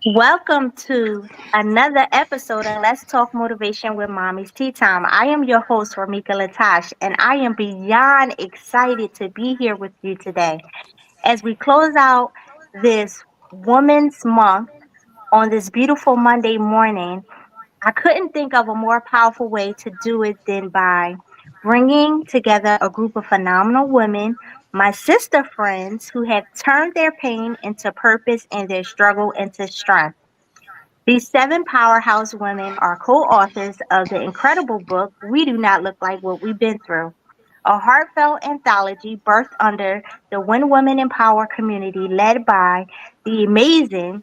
Welcome to another episode of Let's Talk Motivation with Mommy's Tea Time. I am your host, Romika Latash, and I am beyond excited to be here with you today as we close out this Women's Month on this beautiful Monday morning. I couldn't think of a more powerful way to do it than by bringing together a group of phenomenal women, my sister friends who have turned their pain into purpose and their struggle into strength. These seven powerhouse women are co authors of the incredible book, We Do Not Look Like What We've Been Through, a heartfelt anthology birthed under the When Women Empower community led by the amazing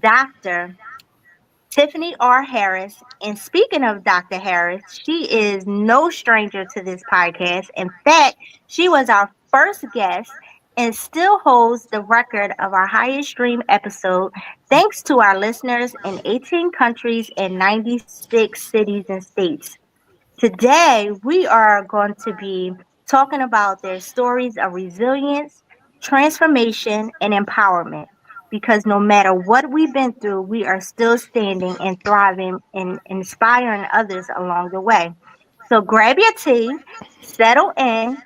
Dr. Tiffany R. Harris. And speaking of Dr. Harris, she is no stranger to this podcast. In fact, she was our first guest and still holds the record of our highest stream episode thanks to our listeners in 18 countries and 96 cities and states. Today, we are going to be talking about their stories of resilience, transformation, and empowerment. Because no matter what we've been through, we are still standing and thriving and inspiring others along the way. So grab your tea, settle in,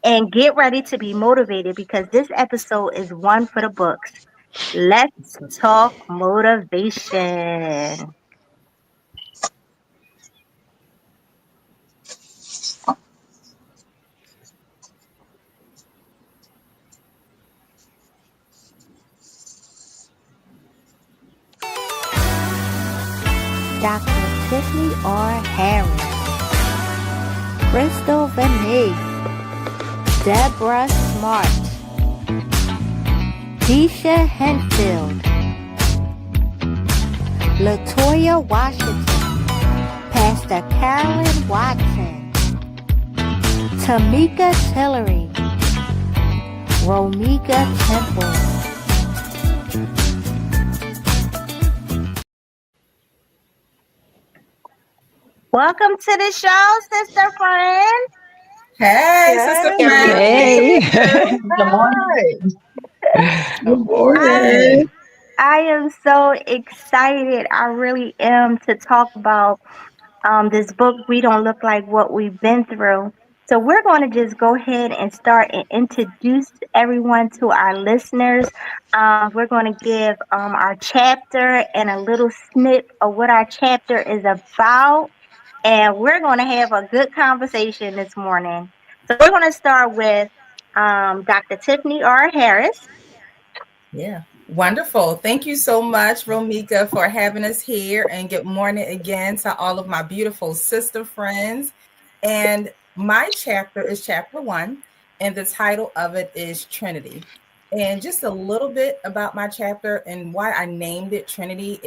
and get ready to be motivated because this episode is one for the books. Let's talk motivation. Dr. Tiffany R. Harris, Crystal Vinay, Deborah Smart, Keisha Henfield, Latoya Washington, Pastor Carolyn Watson, Tamika Tillery, Romika Temple. Welcome to the show, sister friend. Hey, sister friend. Hey. Good morning. Good I, morning. I am so excited. I really am to talk about this book, We Don't Look Like What We've Been Through. So we're going to just go ahead and start and introduce everyone to our listeners. We're going to give our chapter and a little snip of what our chapter is about. And we're going to have a good conversation this morning. So we're going to start with Dr. Tiffany R. Harris. Yeah, wonderful. Thank you so much, Romika, for having us here. And good morning again to all of my beautiful sister friends. And my chapter is chapter 1, and the title of it is Trinity. And just a little bit about my chapter and why I named it Trinity.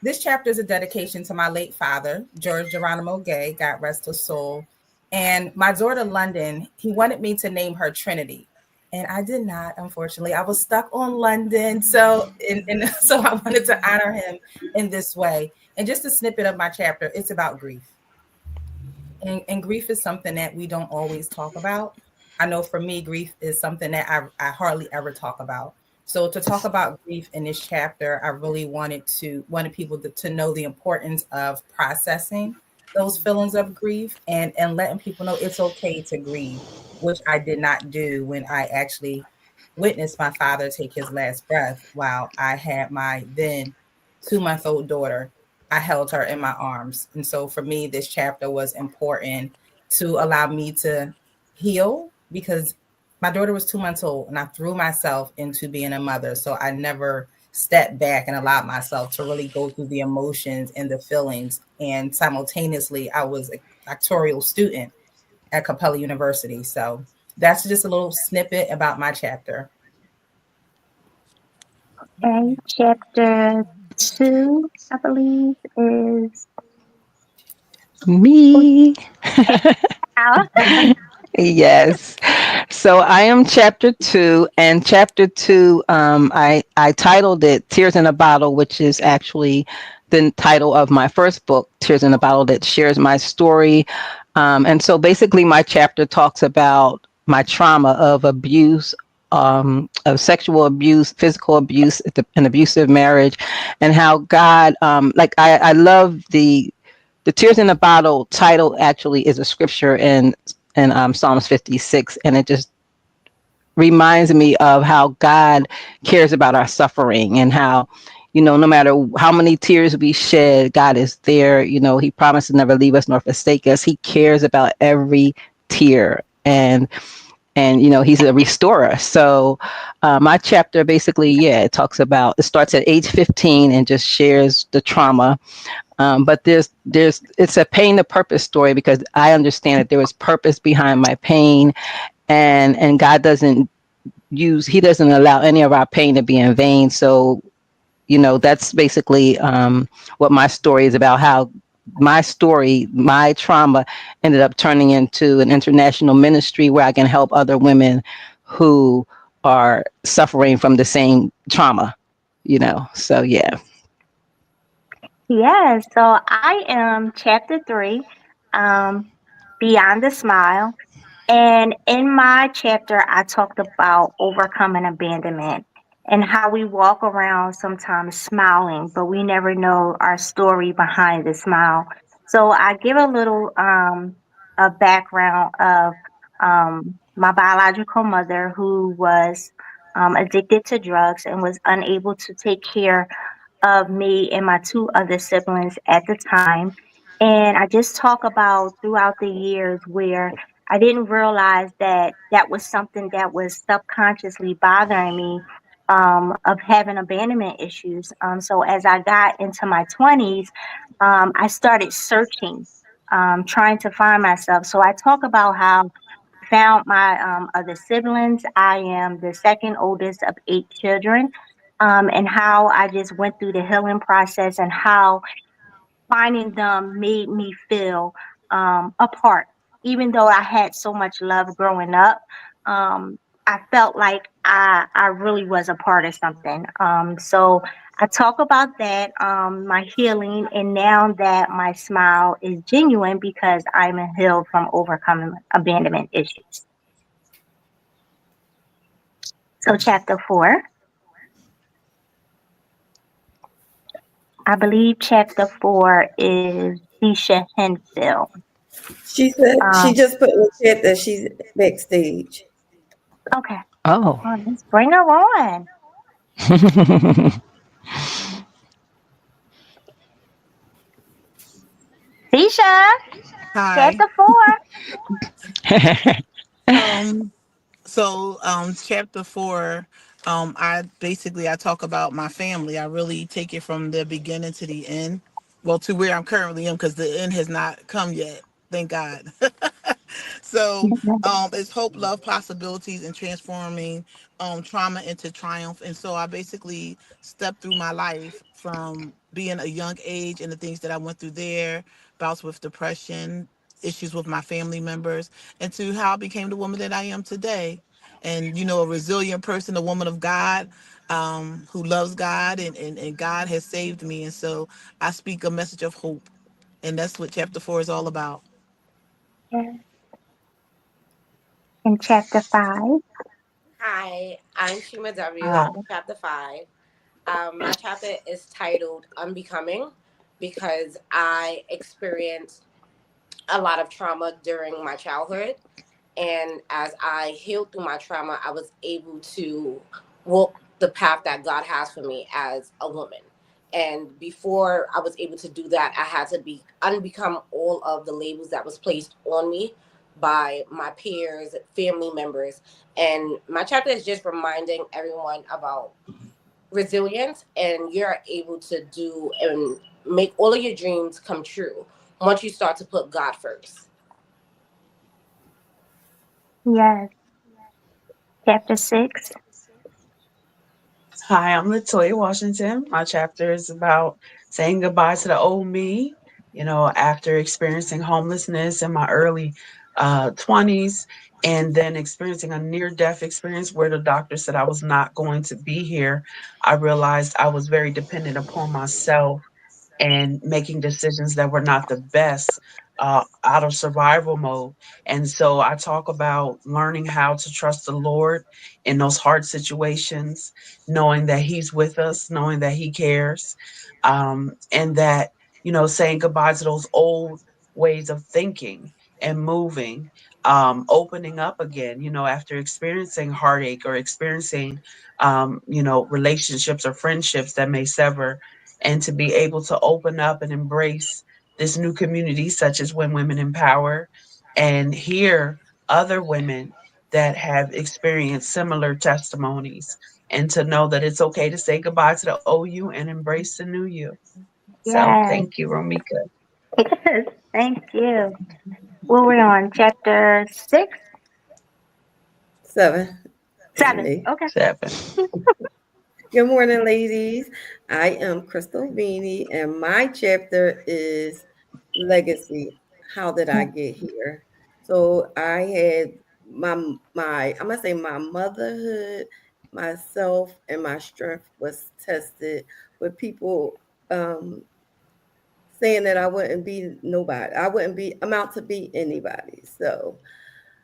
This chapter is a dedication to my late father, George Geronimo Gay, God rest his soul. And my daughter, London, he wanted me to name her Trinity. And I did not, unfortunately. I was stuck on London. So so I wanted to honor him in this way. And just a snippet of my chapter, it's about grief. And grief is something that we don't always talk about. I know for me, grief is something that I hardly ever talk about. So to talk about grief in this chapter, I really wanted people to know the importance of processing those feelings of grief and letting people know it's okay to grieve, which I did not do when I actually witnessed my father take his last breath while I had my then 2-month-old daughter. I held her in my arms. And so for me, this chapter was important to allow me to heal because my daughter was 2 months old and I threw myself into being a mother. So I never stepped back and allowed myself to really go through the emotions and the feelings. And simultaneously, I was a doctoral student at Capella University. So that's just a little snippet about my chapter. Okay, chapter 2, I believe, is Me. out. Yes. So I am chapter 2, and chapter 2, I titled it Tears in a Bottle, which is actually the title of my first book, Tears in a Bottle, that shares my story. And so basically my chapter talks about my trauma of abuse of sexual abuse, physical abuse, an abusive marriage, and how God, like I love the Tears in the Bottle title actually is a scripture in Psalms 56, and it just reminds me of how God cares about our suffering and how, no matter how many tears we shed, God is there. He promised to never leave us nor forsake us. He cares about every tear. And he's a restorer. So my chapter basically, yeah, it starts at age 15 and just shares the trauma. But it's a pain to purpose story because I understand that there was purpose behind my pain, and God he doesn't allow any of our pain to be in vain. So that's basically what my story is about, how my trauma ended up turning into an international ministry where I can help other women who are suffering from the same trauma. So yeah. Yes, so I am chapter 3, um, Beyond the Smile. And in my chapter, I talked about overcoming abandonment and how we walk around sometimes smiling, but we never know our story behind the smile. So I give a little a background of my biological mother who was addicted to drugs and was unable to take care of me and my two other siblings at the time. And I just talk about throughout the years where I didn't realize that that was something that was subconsciously bothering me, of having abandonment issues. So as I got into my 20s, I started searching, trying to find myself. So I talk about how I found my other siblings. I am the second oldest of 8 children, and how I just went through the healing process and how finding them made me feel apart. Even though I had so much love growing up, um, I felt like I really was a part of something. So I talk about that, my healing, and now that my smile is genuine because I'm healed from overcoming abandonment issues. So, chapter 4, I believe chapter 4 is Tisha Henfield. She said she Um, just put in the chat that she's backstage. okay. Oh. Well, let's bring her on. Tisha, Hi. chapter 4. Um, Chapter 4, I talk about my family. I really take it from the beginning to the end. Well, to where I'm currently am, because the end has not come yet. Thank God. So it's hope, love, possibilities, and transforming trauma into triumph. And so I basically stepped through my life from being a young age and the things that I went through there, bouts with depression, issues with my family members, and to how I became the woman that I am today. And a resilient person, a woman of God, who loves God, and God has saved me. And so I speak a message of hope. And that's what chapter 4 is all about. Yeah. In chapter 5. Hi, I'm Shima W. Hi. I'm in chapter 5. My chapter is titled Unbecoming because I experienced a lot of trauma during my childhood. And as I healed through my trauma, I was able to walk the path that God has for me as a woman. And before I was able to do that, I had to be unbecome all of the labels that was placed on me by my peers, family members. And my chapter is just reminding everyone about resilience, and you're able to do and make all of your dreams come true once you start to put God first. Yes. Chapter 6. Hi, I'm Latoya Washington. My chapter is about saying goodbye to the old me. After experiencing homelessness in my early 20s and then experiencing a near death experience where the doctor said I was not going to be here, I realized I was very dependent upon myself and making decisions that were not the best out of survival mode. And so I talk about learning how to trust the Lord in those hard situations, knowing that He's with us, knowing that He cares, and that, saying goodbye to those old ways of thinking and moving, opening up again, after experiencing heartache or experiencing, relationships or friendships that may sever, and to be able to open up and embrace this new community, such as When Women Empower, and hear other women that have experienced similar testimonies, and to know that it's okay to say goodbye to the old you and embrace the new you. So Yes. thank you, Romika. Yes. Thank you. Well, we're on chapter 6, 7 is 7. me. Okay. 7. Good morning, ladies. I am Crystal Beanie, and my chapter is legacy. How did I get here? So I had I'm gonna say my motherhood, myself, and my strength was tested with people saying that I wouldn't be nobody. I wouldn't be amount to be anybody. So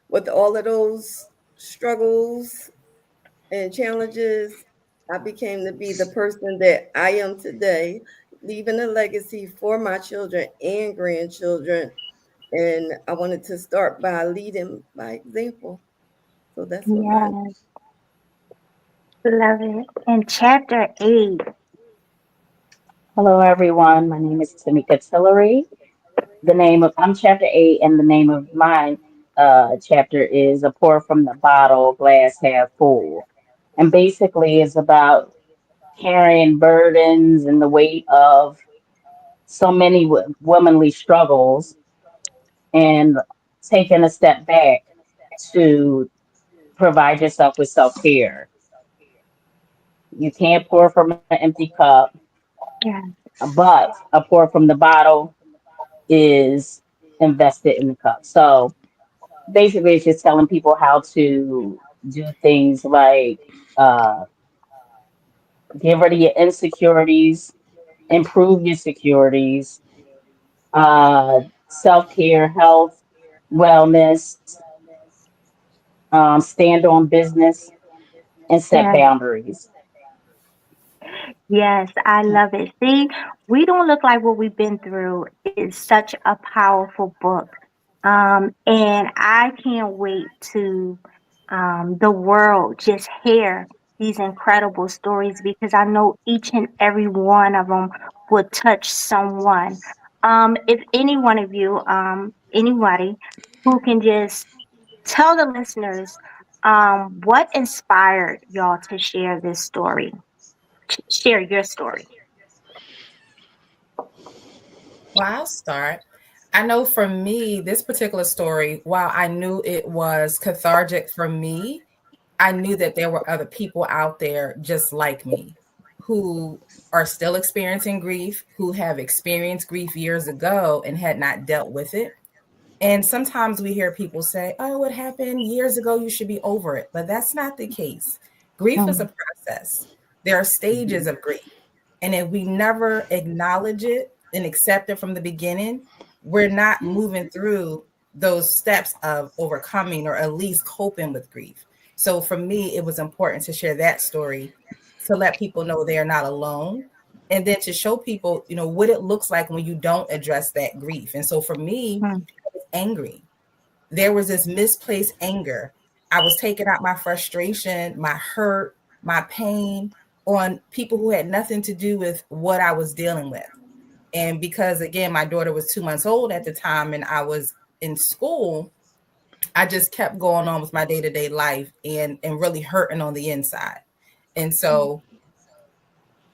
with all of those struggles and challenges, I became to be the person that I am today, leaving a legacy for my children and grandchildren. And I wanted to start by leading by example. So that's what mine. Yes. Love it. And chapter 8. Hello, everyone. My name is Tamika Tillery. I'm chapter 8, and the name of my chapter is A Pour from the Bottle, Glass Half Full. And basically, it's about carrying burdens and the weight of so many womanly struggles and taking a step back to provide yourself with self care. You can't pour from an empty cup, Yeah. but a pour from the bottle is invested in the cup. So basically, it's just telling people how to do things like uh, get rid of your insecurities, improve your securities, self care, health, wellness, stand on business, and set Yeah. boundaries. Yes, I love it. See, We Don't Look Like What We've Been Through is such a powerful book. And I can't wait to the world just hear these incredible stories because I know each and every one of them will touch someone. If any one of you, anybody who can just tell the listeners what inspired y'all to share this story, share your story. Well, I'll start. I know for me, this particular story, while I knew it was cathartic for me, I knew that there were other people out there just like me who are still experiencing grief, who have experienced grief years ago and had not dealt with it. And sometimes we hear people say, oh, what happened years ago? You should be over it. But that's not the case. Grief is Mm, a process, there are stages of grief. And if we never acknowledge it and accept it from the beginning, we're not moving through those steps of overcoming or at least coping with grief. So for me, it was important to share that story to let people know they are not alone. And then to show people, what it looks like when you don't address that grief. And so for me, mm, I was angry. There was this misplaced anger. I was taking out my frustration, my hurt, my pain on people who had nothing to do with what I was dealing with. And because, again, my daughter was 2 months old at the time and I was in school, I just kept going on with my day-to-day life and really hurting on the inside. And so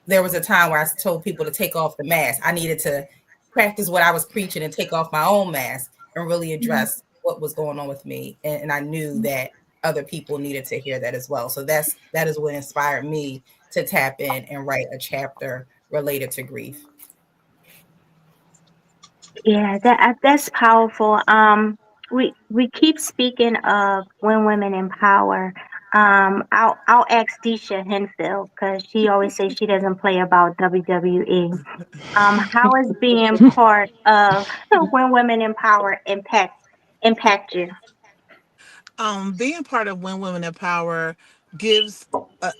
there was a time where I told people to take off the mask. I needed to practice what I was preaching and take off my own mask and really mm, address what was going on with me. And I knew that other people needed to hear that as well. So that is what inspired me to tap in and write a chapter related to grief. yeah, that's powerful. We keep speaking of when women empower. I'll ask Disha Henfield because she always says she doesn't play about WWE. How is being part of When Women Empower impact you? Being part of When Women Empower gives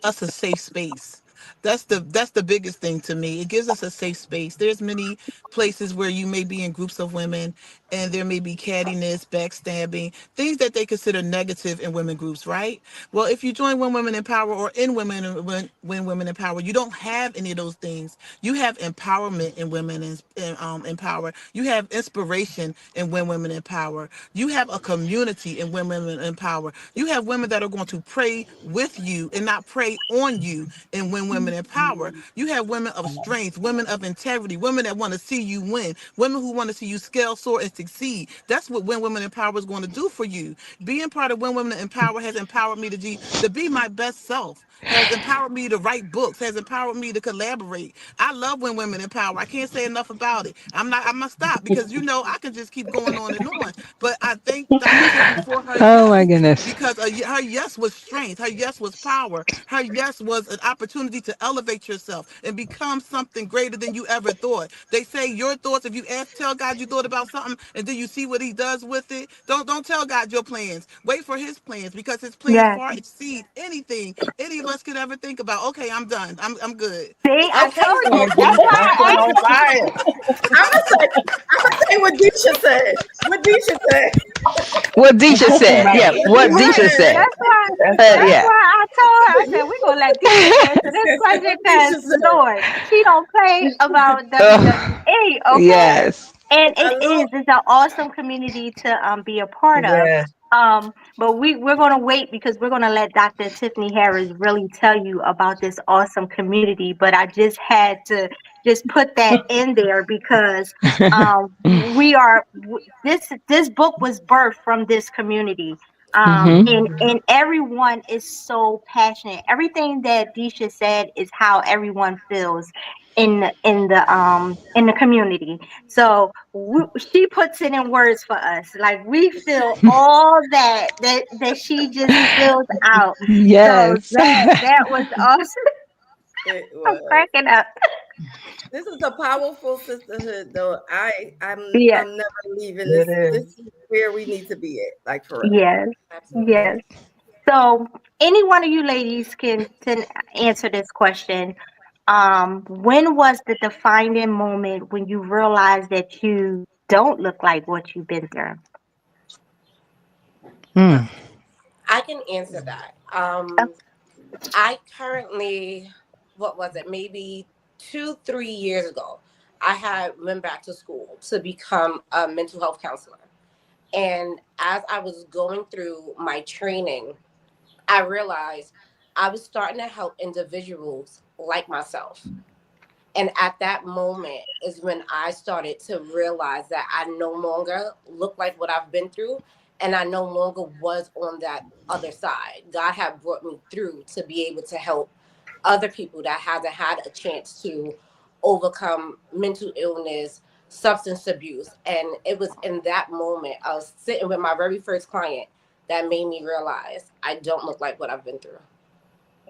us a safe space. That's the biggest thing to me. It gives us a safe space. There's many places where you may be in groups of women, and there may be cattiness, backstabbing, things that they consider negative in women groups, right? Well, if you join When Women Empower or in when Women Empower, you don't have any of those things. You have empowerment in Women Empower. You have inspiration in When Women Empower. You have a community in When Women Empower. You have women that are going to pray with you and not pray on you in When Women Empower. You have women of strength, women of integrity, women that want to see you win, women who want to see you scale, soar, and succeed. That's what When Women Empower is going to do for you. Being part of When Women Empower has empowered me to be my best self, has empowered me to write books, has empowered me to collaborate. I love When Women Empower. I can't say enough about it. I'm gonna stop because I can just keep going on and on. But I thank Dr. Tiffany for her Oh my yes, goodness. because her yes was strength, her yes was power, her yes was an opportunity to elevate yourself and become something greater than you ever thought. They say your thoughts, if you tell God you thought about something and then you see what he does with it, don't tell God your plans. Wait for his plans, because his plans Yes. far exceed anything any of us could ever think about. Okay, I'm done. I'm good. See, I Okay, told so you. That's why Don't put I no asked. fire. I'm gonna say what Disha said. What Disha said. What Disha said. Yeah, Right. What what Disha Right. Disha said. said. That's why. That's That's right. Yeah. why I told her. I said we're gonna let Disha answer this question What because Disha said. Lord, she don't play about Ugh, WWE. Okay. yes. And I it love. is. It's an awesome community to be a part of. Yeah. But we're gonna wait because we're gonna let Dr. Tiffany Harris really tell you about this awesome community. But I just had to just put that in there because this book was birthed from this community. Hmm. And everyone is so passionate. Everything that Disha said is how everyone feels in the community. So she puts it in words for us. Like we feel all that she just spills out. So Yes. that was awesome. It I'm was. cracking up. This is a powerful sisterhood, though. Yeah. I'm never leaving. It This is. is where we need to be at, like for real. Yes. absolutely. Yes. So any one of you ladies can answer this question. When was the defining moment when you realized that you don't look like what you've been through? Uh, Mm. I can answer that. I currently, what was it, maybe 3 years ago, I had went back to school to become a mental health counselor. And as I was going through my training, I realized I was starting to help individuals like myself. And at that moment is when I started to realize that I no longer look like what I've been through, and I no longer was on that other side. God had brought me through to be able to help other people that hasn't had a chance to overcome mental illness, substance abuse. And it was in that moment I was sitting with my very first client that made me realize I don't look like what I've been through.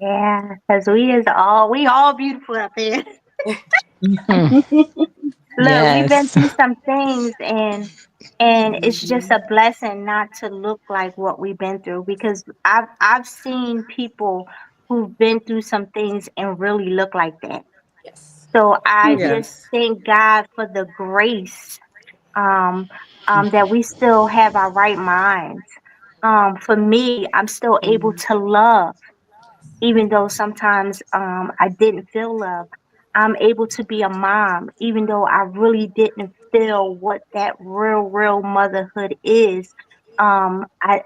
Yeah, because we all beautiful up here. Mm. Look, we've been Yes. through some things and it's just a blessing not to look like what we've been through because I've seen people who've been through some things and really look like that. Yes. So I just Yes. thank God for the grace um, that we still have our right minds. For me, I'm still able to love even though sometimes I didn't feel love. I'm able to be a mom, even though I really didn't feel what that real motherhood is. I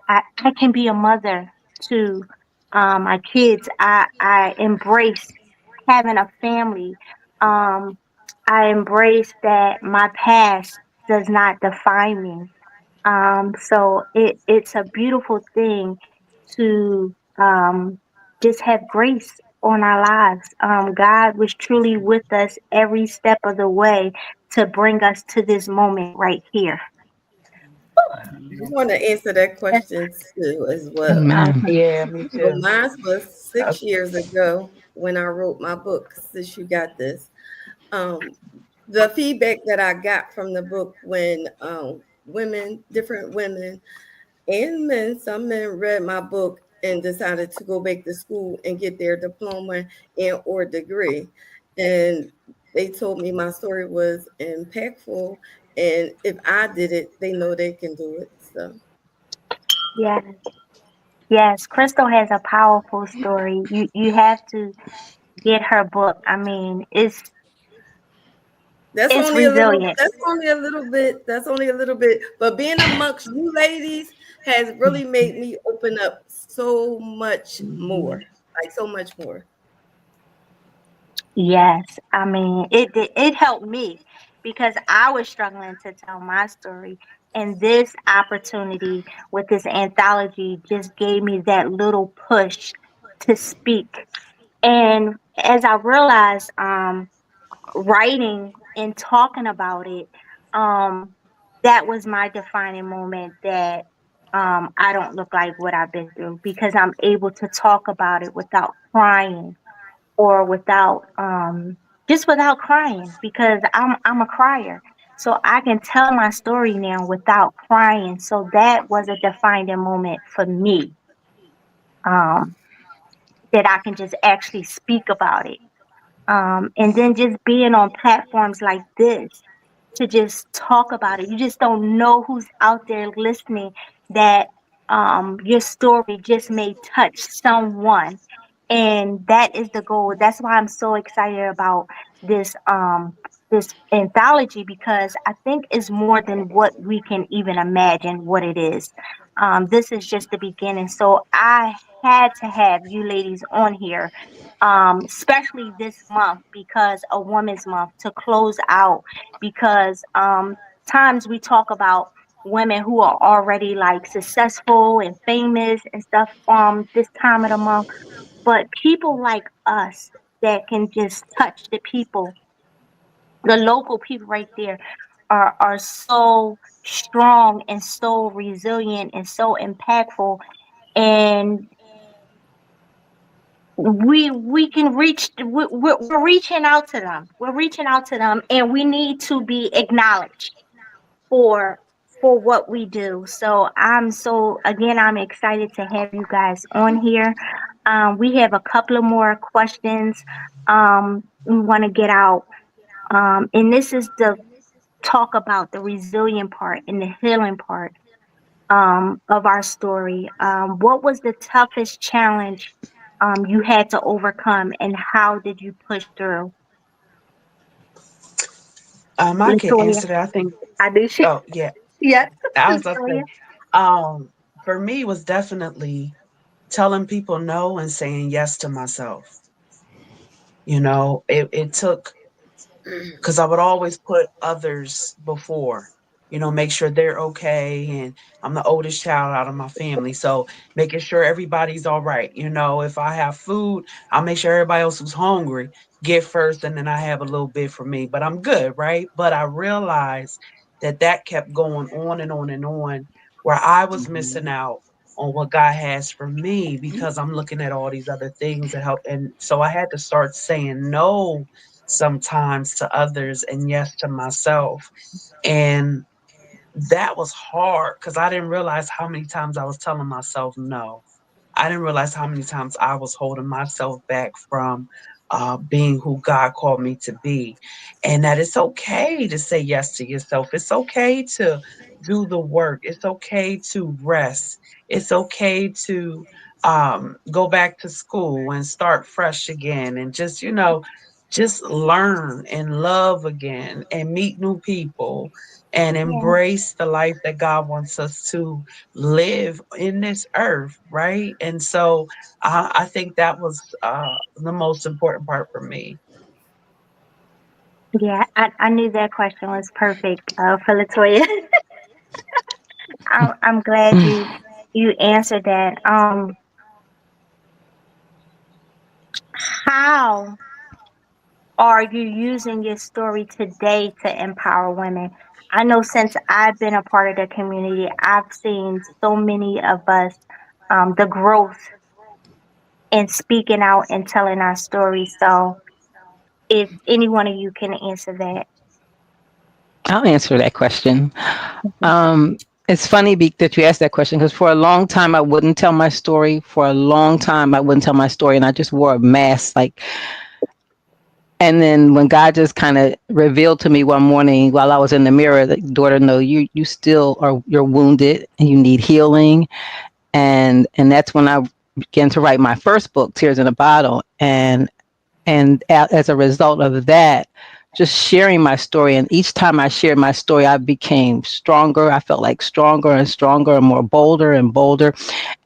can be a mother to my kids. I embrace having a family. Um, I embrace that my past does not define me. So it's a beautiful thing to just have grace on our lives. God was truly with us every step of the way to bring us to this moment right here. I want to answer that question too as well. Amen. Okay. Yeah, me Well, too. mine was Uh, 6 years ago when I wrote my book, Sis You Got This. Um, the feedback that I got from the book when different women and men, some men read my book and decided to go back to school and get their diploma and or degree. And they told me my story was impactful. And if I did it, they know they can do it. So Yeah. Yes, Crystal has a powerful story. You have to get her book. I mean, it's resilient. that's only a little bit, that's only a little bit. But being amongst you ladies has really made me open up so much more. Like so much more. Yes, I mean it helped me because I was struggling to tell my story, and this opportunity with this anthology just gave me that little push to speak. And as I realized, writing and talking about it, um, that was my defining moment that I don't look like what I've been through because I'm able to talk about it without crying or without just without crying because I'm a crier. So I can tell my story now without crying. So that was a defining moment for me, um, that I can just actually speak about it. And then just being on platforms like this to just talk about it. You just don't know who's out there listening that your story just may touch someone. And that is the goal. That's why I'm so excited about this this anthology because I think it's more than what we can even imagine what it is. This is just the beginning. So I had to have you ladies on here, especially this month because a woman's month to close out because times we talk about women who are already like successful and famous and stuff this time of the month, but people like us that can just touch the people, the local people right there are so strong and so resilient and so impactful, and we can reach we're reaching out to them, and we need to be acknowledged for what we do. So I'm excited to have you guys on here. We have a couple of more questions we want to get out, and this is the talk about the resilient part and the healing part of our story. What was the toughest challenge you had to overcome, and how did you push through? I can Latoya, answer that. I think. I do. Oh yeah, Yes, I was gonna Latoya. say. Um, for me, it was definitely telling people no and saying yes to myself. It took because I would always put others before, make sure they're okay. And I'm the oldest child out of my family. So making sure everybody's all right. If I have food, I'll make sure everybody else who's hungry get first and then I have a little bit for me. But I'm good, right? But I realized that kept going on and on and on where I was missing out on what God has for me because I'm looking at all these other things to help. And so I had to start saying no sometimes to others and yes to myself. And that was hard because I didn't realize how many times I was telling myself no. I didn't realize how many times I was holding myself back from being who God called me to be. And that it's okay to say yes to yourself. It's okay to do the work. It's okay to rest. It's okay to go back to school and start fresh again and just learn and love again and meet new people and Yeah, embrace the life that God wants us to live in this earth, right? And so I think that was the most important part for me. yeah. I knew that question was perfect for Latoya. I'm glad you answered that. How are you using your story today to empower women? I know since I've been a part of the community, I've seen so many of us, the growth in speaking out and telling our stories. So if any one of you can answer that. I'll answer that question. Mhm. Um, it's funny that you asked that question because for a long time I wouldn't tell my story. For a long time I wouldn't tell my story, and I just wore a mask. Like, and then when God just kind of revealed to me one morning while I was in the mirror, that daughter, no, you still are, you're wounded and you need healing. And that's when I began to write my first book, Tears in a Bottle, as a result of that, just sharing my story. And each time I shared my story, I became stronger. I felt like stronger and stronger and more bolder and bolder.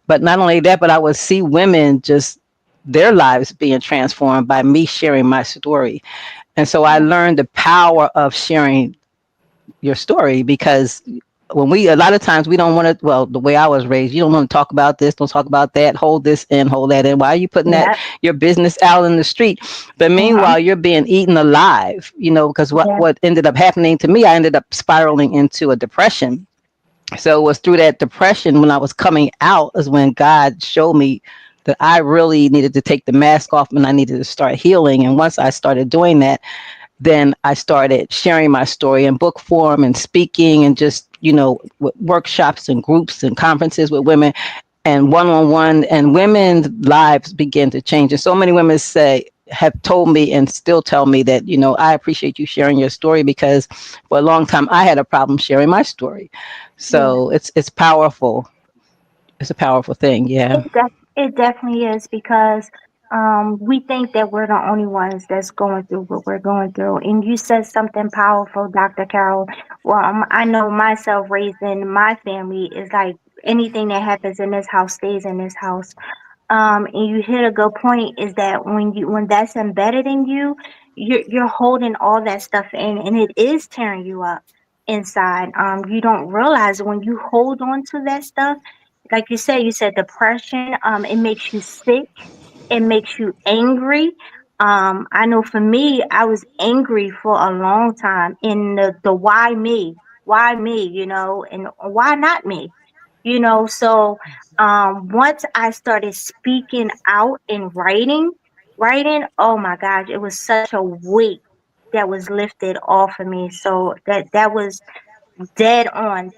But not only that, but I would see women just their lives being transformed by me sharing my story. And so I Yeah. learned the power of sharing your story, because when a lot of times we don't want to, well, the way I was raised, you don't want to talk about this, don't talk about that, hold this in, hold that in. Why are you putting that, Yep. your business out in the street? But Uh-huh. meanwhile, you're being eaten alive, because Yeah. what ended up happening to me, I ended up spiraling into a depression. So it was through that depression, when I was coming out, is when God showed me that I really needed to take the mask off and I needed to start healing. And once I started doing that, then I started sharing my story in book form and speaking, and just, workshops and groups and conferences with women and one-on-one, and women's lives begin to change. And so many women have told me and still tell me that, I appreciate you sharing your story, because for a long time I had a problem sharing my story. Yeah. So it's powerful. It's a powerful thing. Yeah. It definitely is because we think that we're the only ones that's going through what we're going through. And you said something powerful, Dr. Carol. Well, I know myself raised in my family is like anything that happens in this house stays in this house. And you hit a good point is that when that's embedded in you, you're holding all that stuff in, and it is tearing you up inside. You don't realize when you hold on to that stuff, like you said depression. It makes you sick. It makes you angry. I know for me, I was angry for a long time in the why me, and why not me, so once I started speaking out and writing, oh my gosh, it was such a weight that was lifted off of me. So that was dead on.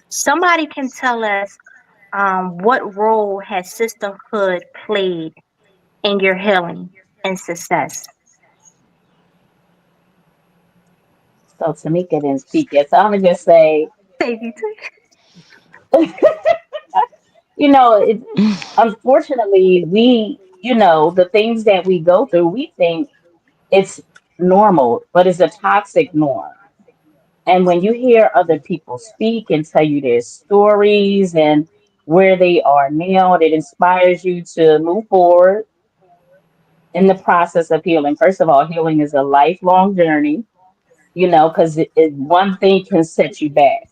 Somebody can tell us what role has sisterhood played in your healing and success? So Tamika didn't speak yet. So I'm gonna just say, Baby, it unfortunately the things that we go through, we think it's normal, but it's a toxic norm. And when you hear other people speak and tell you their stories and where they are now, it inspires you to move forward in the process of healing. First of all, healing is a lifelong journey, because one thing can set you back.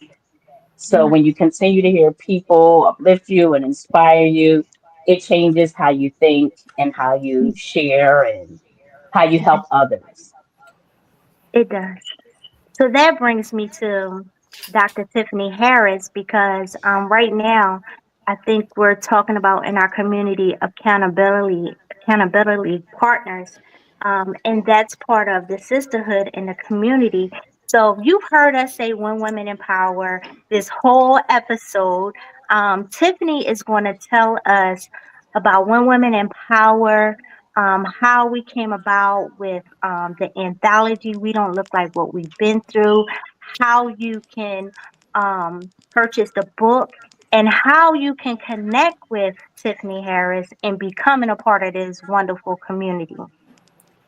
So yeah, when you continue to hear people uplift you and inspire you, it changes how you think and how you share and how you help others. it does. So that brings me to Dr. Tiffany Harris because right now I think we're talking about in our community accountability partners, and that's part of the sisterhood in the community. So you've heard us say "When Women Empower" this whole episode. Tiffany is going to tell us about When Women Empower, how we came about with the anthology "We Don't Look Like What We've Been Through," how you can purchase the book, and how you can connect with Tiffany Harris and becoming a part of this wonderful community.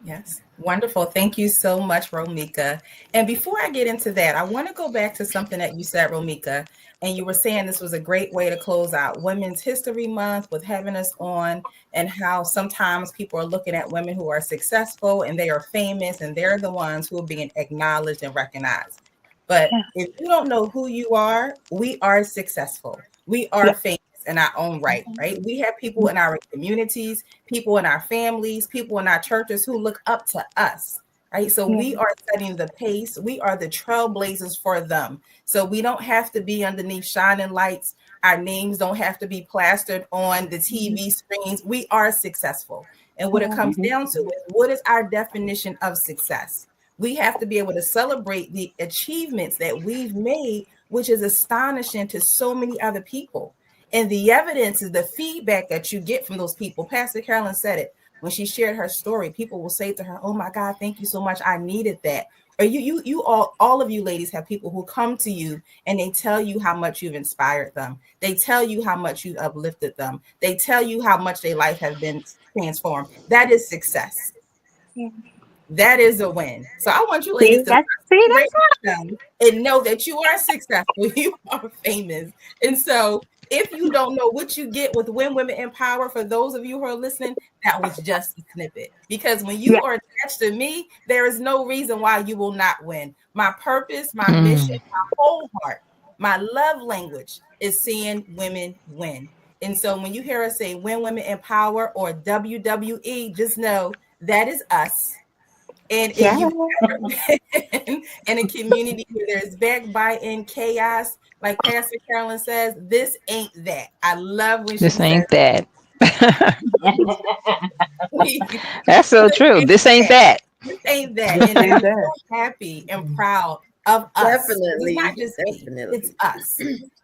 Yes, wonderful. Thank you so much, Romika. And before I get into that, I want to go back to something that you said, Romika. And you were saying this was a great way to close out Women's History Month with having us on, and how sometimes people are looking at women who are successful and they are famous and they're the ones who are being acknowledged and recognized. But Yeah, if you don't know who you are, we are successful. We are yeah, famous in our own right, right? We have people in our communities, people in our families, people in our churches who look up to us. right? So we are setting the pace. We are the trailblazers for them. So we don't have to be underneath shining lights. Our names don't have to be plastered on the TV screens. We are successful. And what it comes down to is, what is our definition of success? We have to be able to celebrate the achievements that we've made, which is astonishing to so many other people. And the evidence is the feedback that you get from those people. Pastor Carolyn said it when she shared her story. People will say to her, "Oh my God, thank you so much. I needed that." Or you all of you ladies have people who come to you and they tell you how much you've inspired them. They tell you how much you've uplifted them. They tell you how much their life has been transformed. That is success. That is a win. So I want you ladies to celebrate them and know that you are successful. You are famous. And so if you don't know what you get with When Women Empower, for those of you who are listening, that was just a snippet. Because when you are attached to me, there is no reason why you will not win. My purpose, my mission, my whole heart, my love language is seeing women win. And so when you hear us say When Women Empower or WWE, just know that is us. And if you've ever been in a community where there's backbiting, chaos, like Pastor Carolyn says, this ain't that. I love when she This says ain't that. this That's so true. ain't This ain't that. that. This ain't that. This And ain't I'm that. so happy and proud of us. It's Definitely. not just me, Definitely. it's us.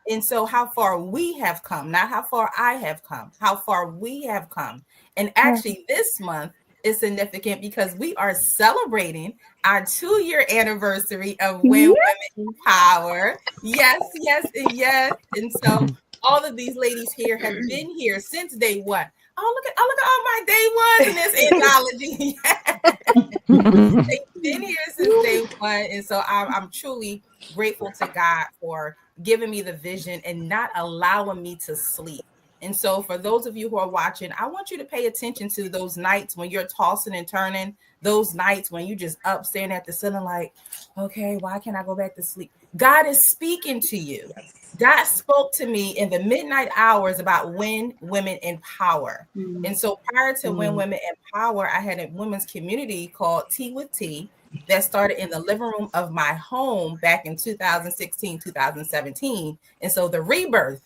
And so how far we have come, not how far I have come, how far we have come. And actually this month is significant because we are celebrating our 2-year anniversary of When Women Empower. Yes, yes, and yes. And so all of these ladies here have been here since day one. Oh, look at all my day ones in this anthology. They've been here since day one. And so I'm truly grateful to God for giving me the vision and not allowing me to sleep. And so for those of you who are watching, I want you to pay attention to those nights when you're tossing and turning, those nights when you just up staring at the ceiling like, okay, why can't I go back to sleep? God is speaking to you. God spoke to me in the midnight hours about When Women Empower. And so prior to When Women Empower, I had a women's community called Tea with Tea that started in the living room of my home back in 2016, 2017. And so the rebirth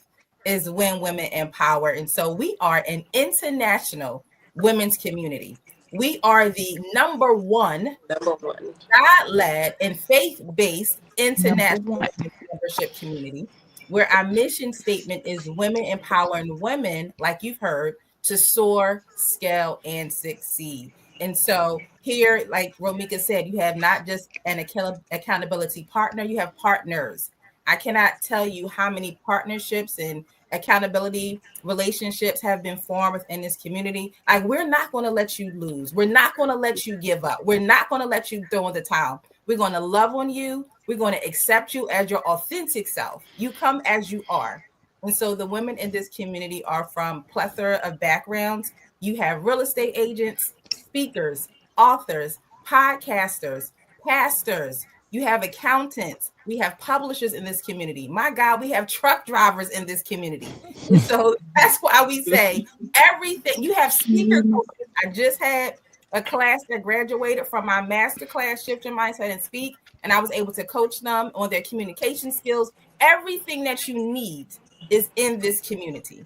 is When Women Empower. And so we are an international women's community. We are the number one God-led and faith-based international women's membership community, where our mission statement is women empowering women, like you've heard, to soar, scale, and succeed. And so here, like Romika said, you have not just an accountability partner, you have partners. I cannot tell you how many partnerships and accountability relationships have been formed within this community. Like, we're not going to let you lose. We're not going to let you give up. We're not going to let you throw in the towel. We're going to love on you. We're going to accept you as your authentic self. You come as you are. And so the women in this community are from plethora of backgrounds. You have real estate agents, speakers, authors, podcasters, pastors. You have accountants. We have publishers in this community. My God, we have truck drivers in this community. And so that's why we say everything. You have speaker coaches. I just had a class that graduated from my master class, Shift Your Mindset and Speak, and I was able to coach them on their communication skills. Everything that you need is in this community.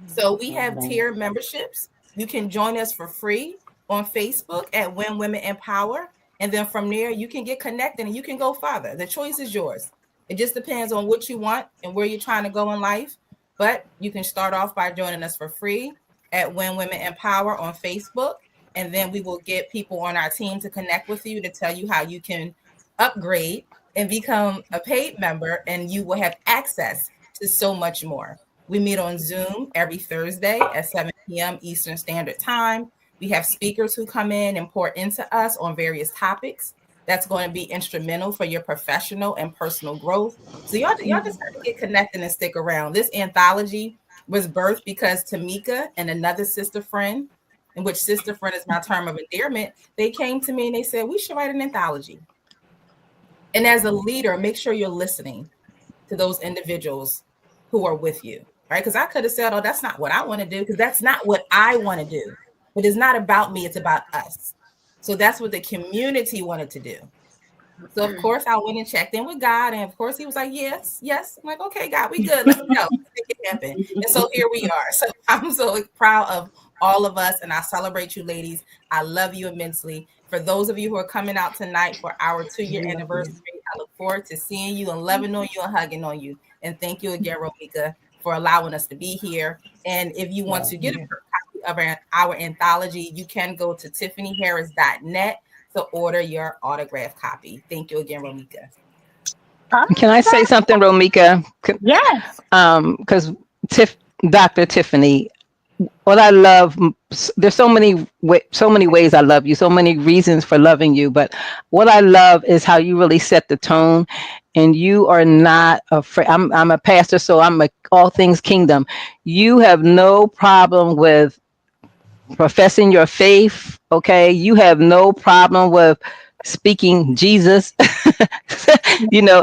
So we have tier memberships. You can join us for free on Facebook at When Women Empower. And then from there, you can get connected and you can go farther. The choice is yours. It just depends on what you want and where you're trying to go in life. But you can start off by joining us for free at When Women Empower on Facebook. And then we will get people on our team to connect with you to tell you how you can upgrade and become a paid member, and you will have access to so much more. We meet on Zoom every Thursday at 7 p.m. Eastern Standard Time. We have speakers who come in and pour into us on various topics. That's going to be instrumental for your professional and personal growth. So y'all just have to get connected and stick around. This anthology was birthed because Tamika and another sister friend, in which sister friend is my term of endearment, they came to me and they said, we should write an anthology. And as a leader, make sure you're listening to those individuals who are with you, right? Because I could have said, oh, that's not what I want to do, because that's not what I want to do. But it's not about me, it's about us. So that's what the community wanted to do. So of course I went and checked in with God, and of course He was like, "Yes, yes." I'm like, "Okay, God, we good. Let's go. Let's make it happen." And so here we are. So I'm so proud of all of us, and I celebrate you, ladies. I love you immensely. For those of you who are coming out tonight for our 2-year We love you. anniversary, I look forward to seeing you and loving on you and hugging on you. And thank you again, Romika, for allowing us to be here. And if you want to get a Yeah. copy of our anthology, you can go to tiffanyharris.net to order your autograph copy. Thank you again, Romika. Can I say Awesome. something, Romika? Yes. Because Tiff, Dr. Tiffany, what I love, there's so many ways I love you, so many reasons for loving you. But what I love is how you really set the tone, and you are not afraid. I'm a pastor, so I'm all things kingdom. You have no problem with professing your faith. Okay, you have no problem with speaking Jesus.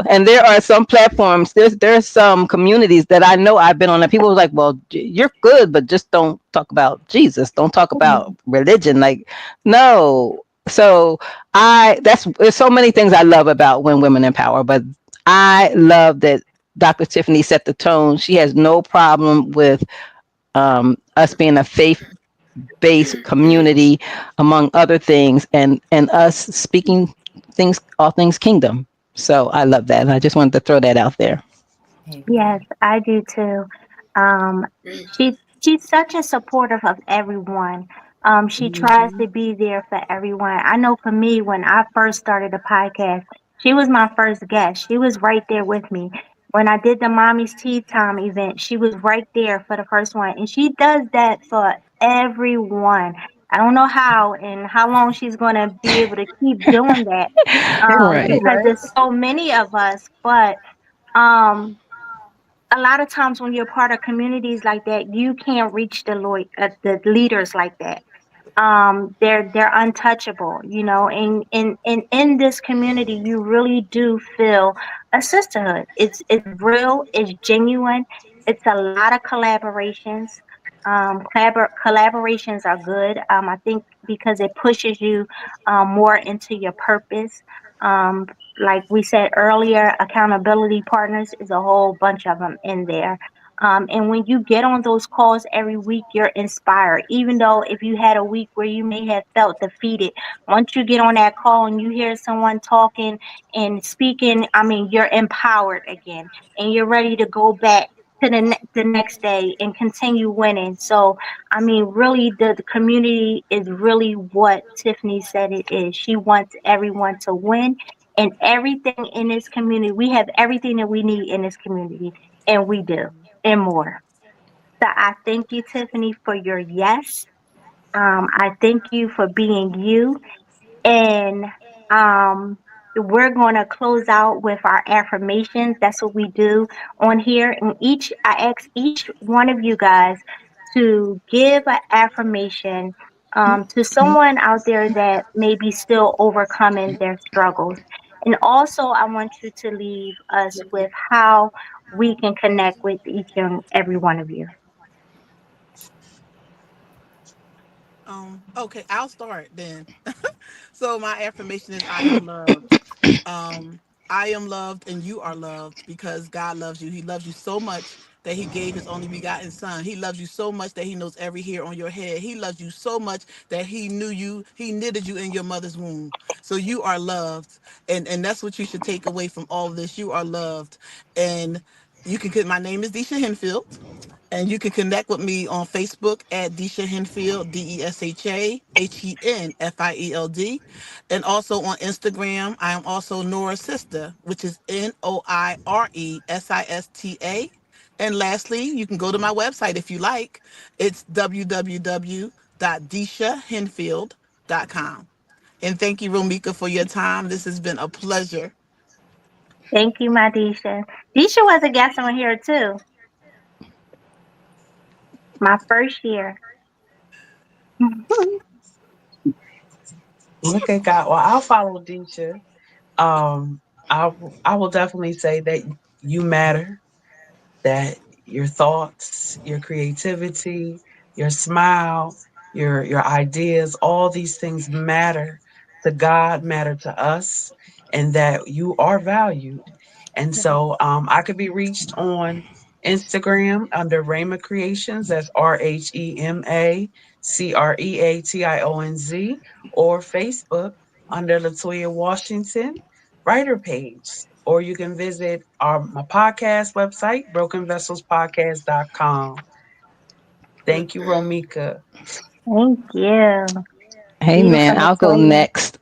And there are some platforms, there's some communities that I know I've been on, and people are like, well, you're good, but just don't talk about Jesus, don't talk about religion, like, no. So there's so many things I love about when women empower, but I love that Dr. Tiffany set the tone. She has no problem with us being a faith based community, among other things, and us speaking things, all things kingdom. So I love that, and I just wanted to throw that out there. Yes, Amen. I do too. Um, she she's such a supportive of everyone. She tries Mhm. to be there for everyone. I know for me, when I first started the podcast, she was my first guest. She was right there with me. When I did the Mommy's Tea Time event, she was right there for the first one. And she does that for everyone. I don't know how and how long she's going to be able to keep doing that, Right. because Right. there's so many of us. But um, a lot of times when you're part of communities like that, you can't reach the leaders like that. They're untouchable, in this community you really do feel a sisterhood. It's real, it's genuine, it's a lot of collaborations. Collaborations are good. I think because it pushes you more into your purpose. um like we said earlier, accountability partners is a whole bunch of them in there. And when you get on those calls every week, you're inspired. Even though if you had a week where you may have felt defeated, once you get on that call and you hear someone talking and speaking, I mean, you're empowered again and you're ready to go back to the next day and continue winning. So, I mean, really, the community is really what Tiffany said it is. She wants everyone to win. And everything in this community, we have everything that we need in this community, and we do and more. So I thank you, Tiffany, for your yes. I thank you for being you. And um, we're going to close out with our affirmations. That's what we do on here. And I ask each one of you guys to give an affirmation to someone out there that may be still overcoming their struggles. And also, I want you to leave us with how we can connect with each and every one of you. Okay, I'll start then. So my affirmation is I am loved. Um, I am loved and you are loved because God loves you. He loves you so much that he gave his only begotten son. He loves you so much that he knows every hair on your head. He loves you so much that he knew you, he knitted you in your mother's womb. So you are loved. And that's what you should take away from all of this. You are loved. And you can, my name is Desha Henfield. And you can connect with me on Facebook at Desha Henfield, DeshaHenfield. And also on Instagram, I am also Nora's sister, which is NOIRESISTA. And lastly, you can go to my website if you like. It's www.deshahenfield.com. And thank you, Romika, for your time. This has been a pleasure. Thank you, my Disha. Disha was a guest on here too, my first year. Look at God. Well, I'll follow Deisha. Um, I will definitely say that you matter, that your thoughts, your creativity, your smile, your ideas, all these things matter. to God, matter to us, and that you are valued. And so I could be reached on Instagram under Rhema Creations, that's RHEMACREATIONZ, or Facebook under Latoya Washington writer page. Or you can visit my podcast website, brokenvesselspodcast.com. Thank you, Mm-mm. Romika. Thank you. Hey Beautiful, man, I'll go Latoya. next.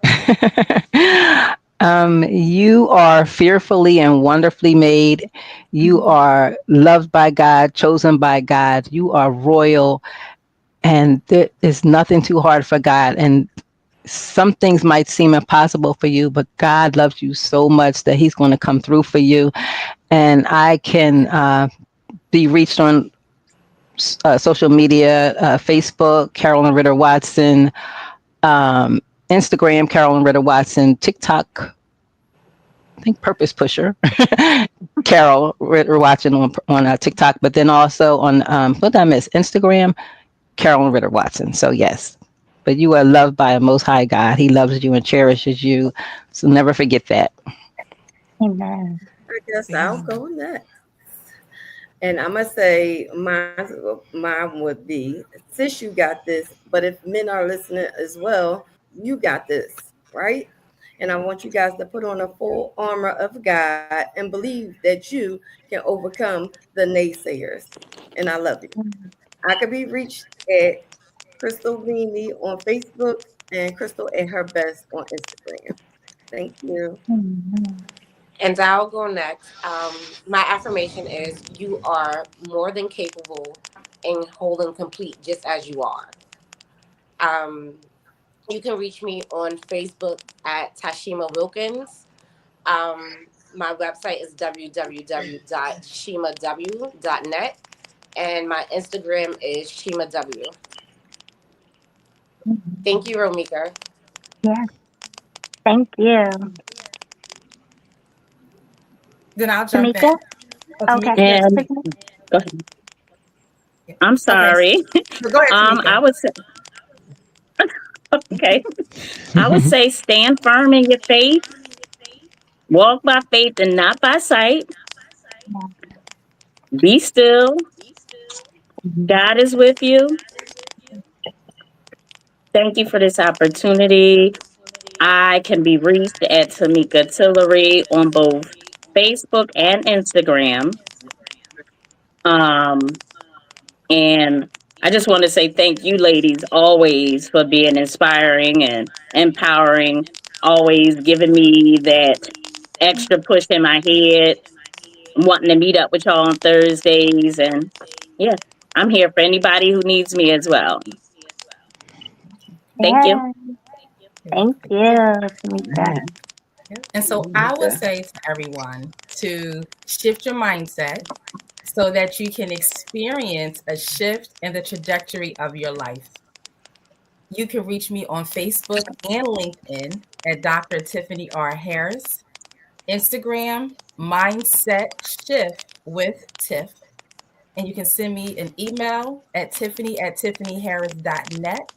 You are fearfully and wonderfully made. You are loved by God, chosen by God. You are royal, and there is nothing too hard for God. And some things might seem impossible for you, but God loves you so much that He's going to come through for you. And I can be reached on social media, Facebook, Carolyn Ritter Watson, um, Instagram, Carolyn Ritter Watson, TikTok, I think Purpose Pusher, Carol Ritter Watson on TikTok, but then also on, what did I miss? Instagram, Carolyn Ritter Watson. So yes, but you are loved by a most high God. He loves you and cherishes you. So never forget that. Amen. I guess I'll Amen. go next. And I must say, mine would be, sis, you got this. But if men are listening as well, you got this, right? And I want you guys to put on a full armor of God and believe that you can overcome the naysayers. And I love you. I could be reached at Crystal Beanie on Facebook and Crystal at her best on Instagram. Thank you. Amen. And I'll go next. My affirmation is you are more than capable and whole and complete just as you are. Um, you can reach me on Facebook at Tashima Wilkins. My website is www.shimaw.net, and my Instagram is shimaw. Thank you, Romika. Yes, thank you. Then I'll jump in. Tamika? Oh, Okay. Tamika, yes. And Tiffany? go ahead. Yeah. I'm Okay. sorry. So go ahead, I Tamika. would say, okay. I would say stand firm in your faith, walk by faith and not by sight. Be still. God is with you. Thank you for this opportunity. I can be reached at Tamika Tillery on both Facebook and Instagram. Um, and I just want to say thank you, ladies, always for being inspiring and empowering, always giving me that extra push in my head, wanting to meet up with y'all on Thursdays. And yeah, I'm here for anybody who needs me as well. Thank you. Yeah, You're thank welcome. you, Tamika. Man, Yep. And so I would Romika. say to everyone to shift your mindset so that you can experience a shift in the trajectory of your life. You can reach me on Facebook and LinkedIn at Dr. Tiffany R. Harris, Instagram, Mindset Shift with Tiff. And you can send me an email at tiffany@tiffanyharris.net.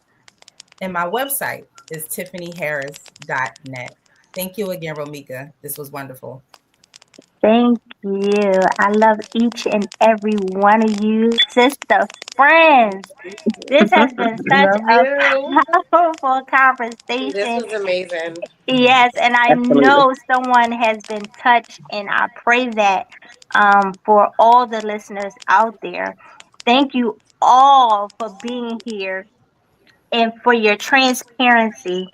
And my website is tiffanyharris.net. Thank you again, Romika. This was wonderful. Thank you. I love each and every one of you, sister friends. This has been such Love a you. powerful This conversation. was amazing. Yes, and I Absolutely. know someone has been touched, and I pray that for all the listeners out there. Thank you all for being here and for your transparency.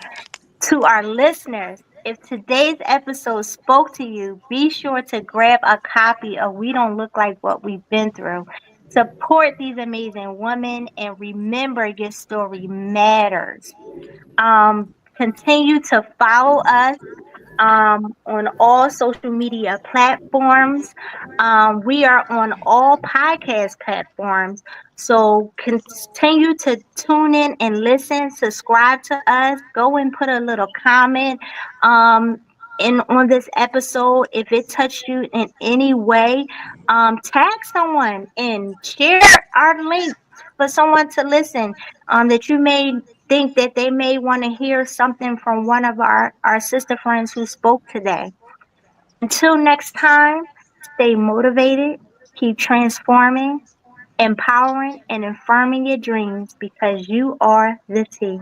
To our listeners, if today's episode spoke to you, be sure to grab a copy of We Don't Look Like What We've Been Through. Support these amazing women and remember your story matters. Continue to follow us on all social media platforms. We are on all podcast platforms. So continue to tune in and listen, subscribe to us, go and put a little comment in on this episode. If it touched you in any way, tag someone and share our link for someone to listen that you may think that they may want to hear something from one of our sister friends who spoke today. Until next time, stay motivated, keep transforming, empowering, and affirming your dreams because you are the T.